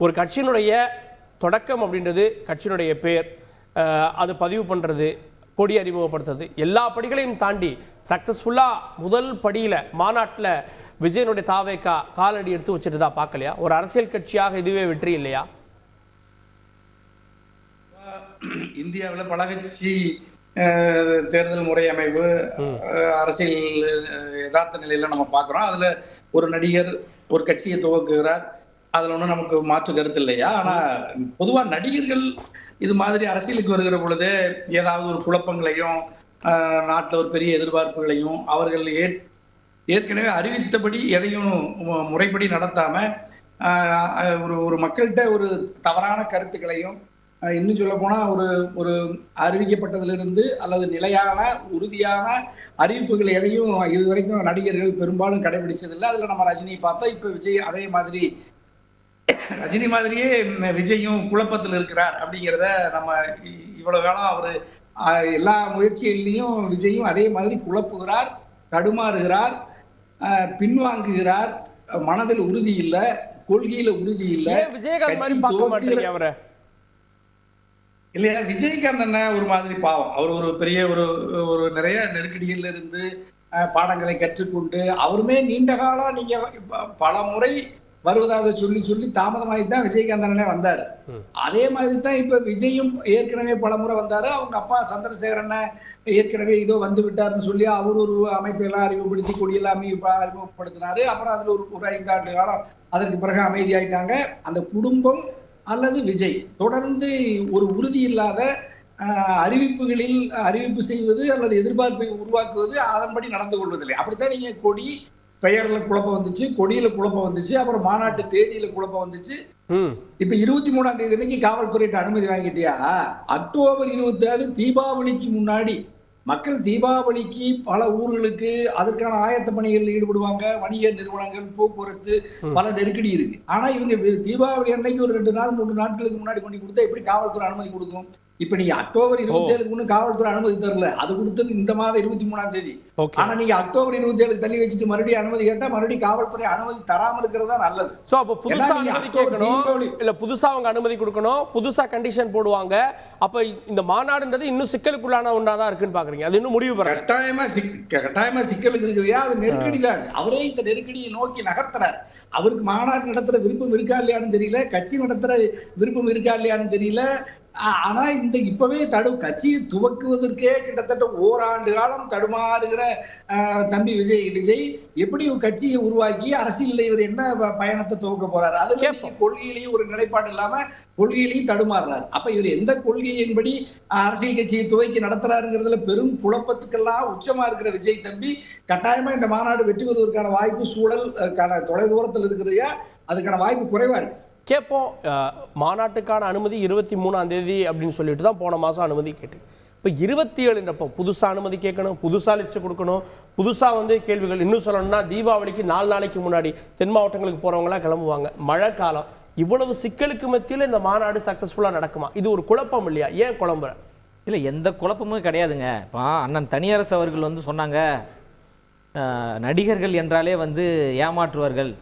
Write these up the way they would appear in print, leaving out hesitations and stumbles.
ஒரு கட்சியினுடைய தொடக்கம் அப்படின்றது கட்சியினுடைய பேர், அது பதிவு பண்ணுறது, கொடி அறிமுகப்படுத்துறது, எல்லா படிகளையும் தாண்டி சக்ஸஸ்ஃபுல்லாக முதல் படியில் மாநாட்டில் விஜயனுடைய தாவேக்கா காலடி எடுத்து வச்சுட்டு தான் பார்க்கலையா? ஒரு அரசியல் கட்சியாக இதுவே வெற்றி இல்லையா? இந்தியாவில் பல கட்சி தேர்தல் முறை அமைப்பு அரசியல் யதார்த்த நிலையில நம்ம பார்க்குறோம். அதுல ஒரு நடிகர் ஒரு கட்சியை துவக்குகிறார், அதுல ஒன்றும் நமக்கு மாற்று கருத்து இல்லையா? ஆனா பொதுவா நடிகர்கள் இது மாதிரி அரசியலுக்கு வருகிற பொழுது ஏதாவது ஒரு குழப்பங்களையும் நாட்டில் ஒரு பெரிய எதிர்பார்ப்புகளையும் அவர்கள் ஏற்கனவே அறிவித்தபடி எதையும் முறைப்படி நடத்தாம ஒரு மக்கள்கிட்ட ஒரு தவறான கருத்துக்களையும், இன்னும் சொல்ல போனா ஒரு அறிவிக்கப்பட்டதிலிருந்து அல்லது நிலையான உறுதியான அறிவிப்புகள் எதையும் இதுவரைக்கும் நடிகர்கள் பெரும்பாலும் கடைபிடிச்சதில்லை. அதுல நம்ம ரஜினி பார்த்தோம். இப்ப விஜய் அதே மாதிரி ரஜினி மாதிரியே விஜயும் குழப்பத்தில் இருக்கிறார் அப்படிங்கிறத நம்ம இவ்வளவு காலம் அவரு எல்லா முயற்சிகளிலையும் விஜயும் அதே மாதிரி குழப்புகிறார், தடுமாறுகிறார், பின்வாங்குகிறார். மனதில் உறுதி இல்ல, கொள்கையில உறுதி இல்ல. இல்லையா? விஜயகாந்த் என்ன ஒரு மாதிரி பாவம். அவர் ஒரு பெரிய ஒரு நிறைய நெருக்கடிகள்ல இருந்து பாடங்களை கற்றுக்கொண்டு அவருமே நீண்ட காலம் நீங்க பல முறை வருவதாக சொல்லி தாமதமாகி தான் விஜயகாந்த் அண்ணனே வந்தாரு. அதே மாதிரி தான் இப்ப விஜயும் ஏற்கனவே பல முறை வந்தாரு. அவங்க அப்பா சந்திரசேகரன் ஏற்கனவே இதோ வந்து விட்டாருன்னு சொல்லி அவர் ஒரு அமைப்பை எல்லாம் அறிமுகப்படுத்தி கொடியெல்லாம் அறிமுகப்படுத்தினாரு. அப்புறம் அதுல ஒரு 5 ஆண்டு காலம் அதற்கு பிறகு அமைதியாயிட்டாங்க. அந்த குடும்பம் அல்லது விஜய் தொடர்ந்து ஒரு உறுதி இல்லாத அறிவிப்புகளில் அறிவிப்பு செய்வது அல்லது எதிர்பார்ப்பை உருவாக்குவது, அதன்படி நடந்து கொள்வதில்லை. அப்படித்தான் நீங்க கொடி பெயர்ல குழப்பம் வந்துச்சு, கொடியில குழப்பம் வந்துச்சு, அப்புறம் மாநாட்டு தேதியில குழப்பம் வந்துச்சு. இப்ப 23ஆம் தேதி வரைக்கும் காவல்துறையிட்ட அனுமதி வாங்கிட்டியா? அக்டோபர் 27 தீபாவளிக்கு முன்னாடி மக்கள் தீபாவளிக்கு பல ஊர்களுக்கு அதற்கான ஆயத்த பணிகளில் ஈடுபடுவாங்க. வணிக நிறுவனங்கள், போக்குவரத்து, பல நெருக்கடி இருக்கு. ஆனா இவங்க தீபாவளி அன்னைக்கு ஒரு 2 நாள் 3 நாட்களுக்கு முன்னாடி கொண்டு கொடுத்தா எப்படி காவல்துறை அனுமதி கொடுக்கும்? இப்ப நீங்க அக்டோபர் 27க்கு ஒண்ணு காவல்துறை அனுமதி தரல, அது கொடுத்தது இந்த மாதம் 23ஆம் தேதி. ஆனா நீங்க அக்டோபர் 27 தள்ளி வச்சுட்டு மறுபடியும் அனுமதி கேட்டா மறுபடியும் காவல்துறை அனுமதி தராம இருக்கிறதா நல்லது. சோ அப்ப புதுசா அனுமதி கேட்கணும், இல்ல புதுசா அவங்க அனுமதி கொடுக்கணும், புதுசா கண்டிஷன் போடுவாங்க. அப்ப இந்த மாநாடுன்றது இன்னும் சிக்கலுக்குள்ளான ஒன்றாதான் இருக்குன்னு பாக்குறீங்க. அது இன்னும் முடிவு பெறல. கட்டாயமா சிக்கலுக்கு இருக்குதுயா. அது நெருக்கடி தான். அவரே இந்த நெருக்கடியை நோக்கி நகர்த்துறார். அவருக்கு மாநாடு நடத்துற விருப்பம் இருக்கா இல்லையான்னு தெரியல, கட்சி நடத்துற விருப்பம் இருக்கா இல்லையான்னு தெரியல. ஆனா இந்த இப்பவே கட்சியை துவக்குவதற்கே கிட்டத்தட்ட ஓராண்டு காலம் தடுமாறுகிற தம்பி விஜய் எப்படி ஒரு கட்சியை உருவாக்கி அரசியல் இவர் என்ன பயணத்தை துவக்க போறாரு? அதுல கொள்கையிலையும் ஒரு நிலைப்பாடு இல்லாம கொள்கையிலையும் தடுமாறுறாரு. அப்ப இவர் எந்த கொள்கையின்படி அரசியல் கட்சியை துவக்கி நடத்துறாருங்கிறதுல பெரும் குழப்பத்துக்கெல்லாம் உச்சமா இருக்கிற விஜய் தம்பி கட்டாயமா இந்த மாநாடு வெற்றி பெறுவதற்கான வாய்ப்பு சூழல் தொலை தூரத்தில் இருக்கிறதையா அதுக்கான வாய்ப்பு குறைவா இருக்கு. கேட்போம். மாநாட்டுக்கான அனுமதி 23ஆம் தேதி அப்படின்னு சொல்லிட்டு தான் போன மாதம் அனுமதி கேட்டு, இப்போ 27 புதுசாக அனுமதி கேட்கணும், புதுசாக லிஸ்ட்டு கொடுக்கணும், புதுசாக கேள்விகள். இன்னும் சொல்லணும்னா தீபாவளிக்கு 4 நாளைக்கு முன்னாடி தென் மாவட்டங்களுக்கு போகிறவங்களாம் கிளம்புவாங்க. மழை காலம். இவ்வளவு சிக்கலுக்கு மத்தியில் இந்த மாநாடு சக்ஸஸ்ஃபுல்லாக நடக்குமா? இது ஒரு குழப்பம் இல்லையா? ஏன் குழம்புற? இல்லை, எந்த குழப்பமும் கிடையாதுங்க. இப்போ அண்ணன் தனியரசு அவர்கள் சொன்னாங்க, நடிகர்கள் என்றாலே ஏமாற்றுவார்கள்,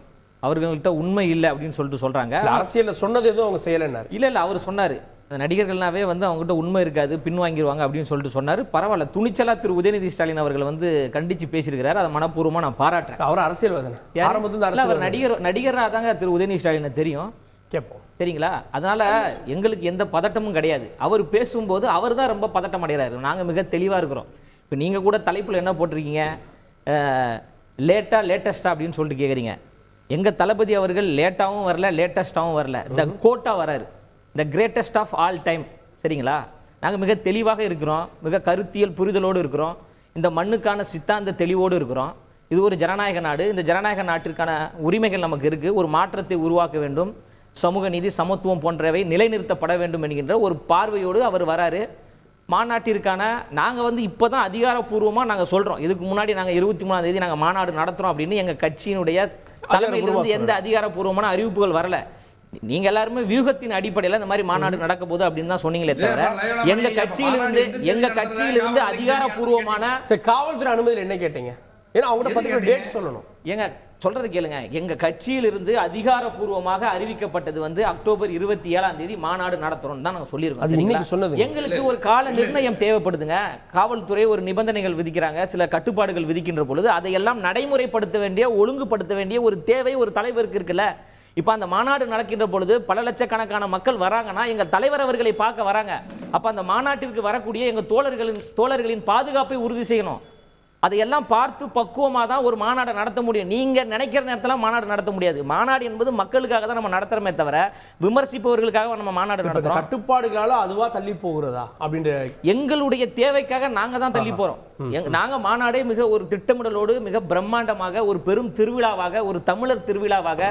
அவர்கள்ட்ட உண்மை இல்லை அப்படின்னு சொல்றாங்க. அரசியல் சொன்னது எதுவும் அவங்க செய்யலைன்னாரு. இல்லை அவர் சொன்னார், நடிகர்கள்னாவே அவங்ககிட்ட உண்மை இருக்காது, பின்வாங்கிடுவாங்க அப்படின்னு சொன்னார். பரவாயில்ல, துணிச்சலா திரு உதயநிதி ஸ்டாலின் அவர்கள் கண்டிச்சு பேசியிருக்கிறார். அதை மனப்பூர்வமாக நான் பாராட்டுறேன். அவர் அரசியல்வாதி, அவர் நடிகராக தாங்க திரு உதயநிதி ஸ்டாலினை தெரியும். கேட்போம், சரிங்களா? அதனால எங்களுக்கு எந்த பதட்டமும் கிடையாது. அவர் பேசும்போது அவர் தான் ரொம்ப பதட்டம் அடைகிறாரு. நாங்கள் மிக தெளிவாக இருக்கிறோம். இப்போ நீங்கள் கூட தலைப்பில் என்ன போட்டிருக்கீங்க, லேட்டஸ்டா அப்படின்னு சொல்லிட்டு கேட்குறீங்க. எங்கள் தளபதி அவர்கள் லேட்டாகவும் வரல, லேட்டஸ்டாகவும் வரல, த கோட்டா வராரு, the greatest of all time. சரிங்களா? நாங்கள் மிக தெளிவாக இருக்கிறோம், மிக கருத்தியல் புரிதலோடு இருக்கிறோம், இந்த மண்ணுக்கான சித்தாந்த தெளிவோடு இருக்கிறோம். இது ஒரு ஜனநாயக நாடு. இந்த ஜனநாயக நாட்டிற்கான உரிமைகள் நமக்கு இருக்குது. ஒரு மாற்றத்தை உருவாக்க வேண்டும், சமூக நீதி, சமத்துவம் போன்றவை நிலைநிறுத்தப்பட வேண்டும் என்கின்ற ஒரு பார்வையோடு அவர் வராரு. மாநாட்டிற்கான நாங்கள் இப்போ தான் அதிகாரப்பூர்வமாக நாங்கள் சொல்கிறோம். இதுக்கு முன்னாடி நாங்கள் 23ஆம் தேதி நாங்கள் மாநாடு நடத்துகிறோம் அப்படின்னு எங்கள் கட்சியினுடைய தலைமையிலிருந்து எந்த அதிகாரப்பூர்வமான அறிவிப்புகள் வரல. நீங்க எல்லாருமே வியூகத்தின் அடிப்படையில் இந்த மாதிரி மாநாடு நடக்க போகுது அப்படின்னு தான் சொன்னீங்களே தவிர எங்க கட்சியிலிருந்து அதிகாரப்பூர்வமான காவல்துறை அனுமதி என்ன கேட்டீங்க? ஏன்னா அவங்க பத்தின டேட் சொல்லணும். ஏங்க சொல்றது கேளுங்க. எங்க கட்சியிலிருந்து அதிகாரப்பூர்வமாக அறிவிக்கப்பட்டது வந்து அக்டோபர் 27ஆம் தேதி மாநாடு நடத்துறோம் தான் நாங்க அது இன்னைக்கு சொல்லியிருக்கோம். சொன்னது. எங்களுக்கு ஒரு கால நிர்ணயம் தேவைப்படுதுங்க. காவல்துறை ஒரு நிபந்தனைகள் விதிக்கிறாங்க, சில கட்டுப்பாடுகள் விதிக்கின்ற பொழுது அதையெல்லாம் நடைமுறைப்படுத்த வேண்டிய, ஒழுங்குபடுத்த வேண்டிய ஒரு தேவை ஒரு தலைவருக்கு இருக்குல்ல. இப்ப அந்த மாநாடு நடக்கின்ற பொழுது பல லட்சக்கணக்கான மக்கள் வராங்கன்னா எங்க தலைவர் அவர்களை பார்க்க வராங்க. அப்ப அந்த மாநாட்டிற்கு வரக்கூடிய எங்க தோழர்களின் பாதுகாப்பை உறுதி செய்யணும். அதையெல்லாம் பார்த்து பக்குவமாக தான் ஒரு மாநாடு நடத்த முடியும். நீங்க நினைக்கிற நேரத்தில் மாநாடு நடத்த முடியாது. மாநாடு என்பது மக்களுக்காக தான் நம்ம நடத்துறோமே தவிர விமர்சிப்பவர்களுக்காக நம்ம மாநாடு நடத்துறோம். கட்டுப்பாடுகளால அதுவா தள்ளி போகிறதா அப்படின்ற எங்களுடைய தேவைக்காக நாங்க தான் தள்ளி போறோம். நாங்க மாநாடே மிக ஒரு திட்டமிடலோடு மிக பிரம்மாண்டமாக ஒரு பெரும் திருவிழாவாக, ஒரு தமிழர் திருவிழாவாக,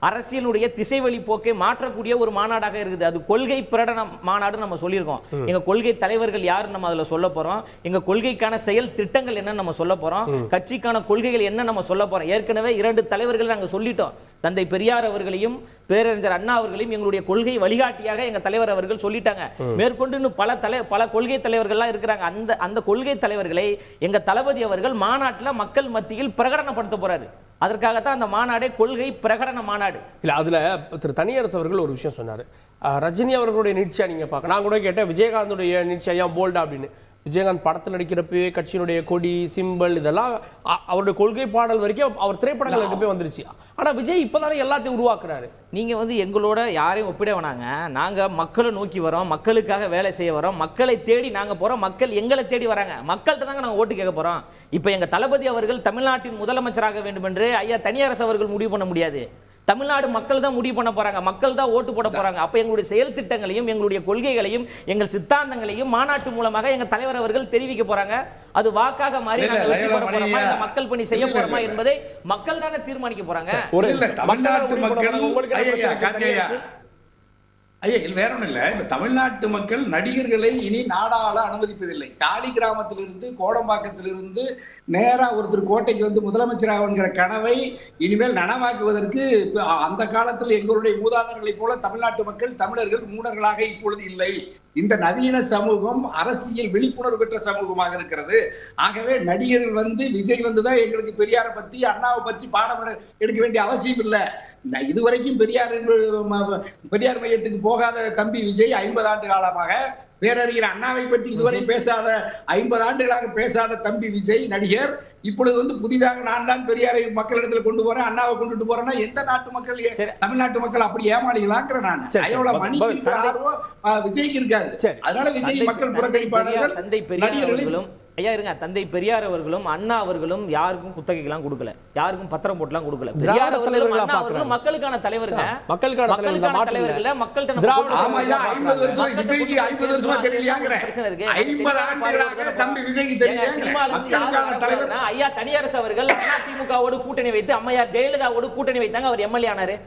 அரசியலுடைய திசைவழி போக்கை மாற்றக்கூடிய ஒரு மாநாடாக இருக்குது. அது கொள்கை பிரகடன மாநாடு நம்ம சொல்லியிருக்கோம். எங்க கொள்கை தலைவர்கள் யாரு நம்ம அதுல சொல்ல போறோம், எங்க கொள்கைக்கான செயல் திட்டங்கள் என்ன நம்ம சொல்ல போறோம், கட்சிக்கான கொள்கைகள் என்ன நம்ம சொல்ல போறோம். ஏற்கனவே 2 தலைவர்கள் நாங்க சொல்லிட்டோம். தந்தை பெரியார் அவர்களையும் பேரறிஞர் அண்ணா அவர்களையும் எங்களுடைய கொள்கை வழிகாட்டியாக எங்க தலைவர் அவர்கள் சொல்லிட்டாங்க. மேற்கொண்டு இன்னும் பல கொள்கை தலைவர்கள்லாம் இருக்கிறாங்க. அந்த கொள்கை தலைவர்களை எங்க தளபதி அவர்கள் மாநாட்டில் மக்கள் மத்தியில் பிரகடனப்படுத்த போறாரு. அதற்காகத்தான் அந்த மாநாடே கொள்கை பிரகடன மாநாடு. இல்ல அதுல திரு தனியரசு அவர்கள் ஒரு விஷயம் சொன்னாரு. ரஜினி அவர்களுடைய நீட்சியா நீங்க பார்க்க, நான் கூட கேட்டேன் விஜயகாந்துடைய நீட்சியா ஏன் போல்டா அப்படின்னு. விஜயகாந்த் படத்தில் நடிக்கிறப்பவே கட்சியினுடைய கொடி சிம்பல் இதெல்லாம் அவருடைய கொள்கை பாடல் வரைக்கும் அவர் திரைப்படங்களுக்கு போய் வந்துருச்சு. ஆனா விஜய் இப்பதானே எல்லாத்தையும் உருவாக்குறாரு. நீங்க வந்து எங்களோட யாரையும் ஒப்பிட வேணாங்க. நாங்க மக்களை நோக்கி வரோம், மக்களுக்காக வேலை செய்ய வரோம், மக்களை தேடி நாங்க போறோம், மக்கள் எங்களை தேடி வராங்க. மக்கள்கிட்ட தாங்க நாங்க ஓட்டு கேட்க போறோம். இப்ப எங்க தளபதி அவர்கள் தமிழ்நாட்டின் முதலமைச்சராக வேண்டும் என்று ஐயா தனியரசு அவர்கள் முடிவு பண்ண முடியாது. தமிழ்நாடு மக்கள் தான் முடிவு பண்ண போறாங்க, மக்கள் தான் ஓட்டு போட போறாங்க. அப்ப எங்களுடைய செயல் திட்டங்களையும் எங்களுடைய கொள்கைகளையும் எங்கள் சித்தாந்தங்களையும் மாநாட்டு மூலமாக எங்க தலைவர் அவர்கள் தெரிவிக்க போறாங்க. அது வாக்காக மாறி நாங்க வெற்றி பெற போறோமா, இந்த மக்கள் பணி செய்ய போறோமா என்பதை மக்கள் தானே தீர்மானிக்க போறாங்க. தமிழ்நாட்டு மக்கள் ஐயா வேற ஒண்ணும் இல்ல. இந்த தமிழ்நாட்டு மக்கள் நடிகர்களை இனி நாடாள அனுமதிப்பதில்லை. சாலி கிராமத்திலிருந்து கோடம்பாக்கத்திலிருந்து நேரா ஒருத்தர் கோட்டைக்கு வந்து முதலமைச்சராகிற கனவை இனிமேல் நனவாக்குவதற்கு அந்த காலத்தில் எங்களுடைய மூதாதையர்களைப் போல தமிழ்நாட்டு மக்கள் தமிழர்கள் மூடர்களாக இப்பொழுது இல்லை. இந்த நவீன சமூகம் அரசியல் விழிப்புணர்வு பெற்ற சமூகமாக இருக்கிறது. ஆகவே நடிகர்கள் வந்து விஜய் வந்துதான் எங்களுக்கு பெரியாரை பத்தி அண்ணாவை பற்றி பாடம் எடுக்க வேண்டிய அவசியம் இல்லை. இதுவரைக்கும் பெரியார் மையத்துக்கு போகாத தம்பி விஜய் 50 ஆண்டு காலமாக, பேரறிஞர் அண்ணாவை பற்றி இதுவரை பேசாத 50 ஆண்டுகளாக பேசாத தம்பி விஜய் நடிகர் இப்பொழுது வந்து புதிதாக நான் தான் பெரியாரை மக்களிடத்துல கொண்டு போறேன், அண்ணாவை கொண்டுட்டு போறேன்னா எந்த நாட்டு மக்கள், தமிழ்நாட்டு மக்கள் அப்படி ஏமாளிகளாங்கிற நான் அவ்வளவு மணிக்கு இருக்கிற ஆர்வம் விஜய்க்கு இருக்காது. அதனால விஜய் மக்கள் புறக்கணிப்பாளர்கள் நடிகர்களும் ஐயா இருங்க. தந்தை பெரியார் அவர்களும் அண்ணா அவர்களும் யாருக்கும் குத்தகைலாம் கொடுக்கல, யாருக்கும் பத்திரம் போட்டுலாம் கொடுக்கல. பெரியார் அவர்களும் மக்களுக்கான தலைவருங்க, மக்களுக்கான தலைவர்கள். மக்கள்கிட்ட 50 வருஷம் விஜய்க்கு 50 வருஷமா தெரியலையாங்கற பிரச்சனை இருக்கு. 50 ஆண்டுகளாக தம்பி விஜய்க்கு தெரியலையாங்கற ஐயா தனியரசு அவர்கள் அதிமுகவோடு கூட்டணி வைத்து அம்மையார் ஜெயலலிதாவோடு கூட்டணி வைத்தாங்க, அவர் எம்எல்ஏ ஆனாரு.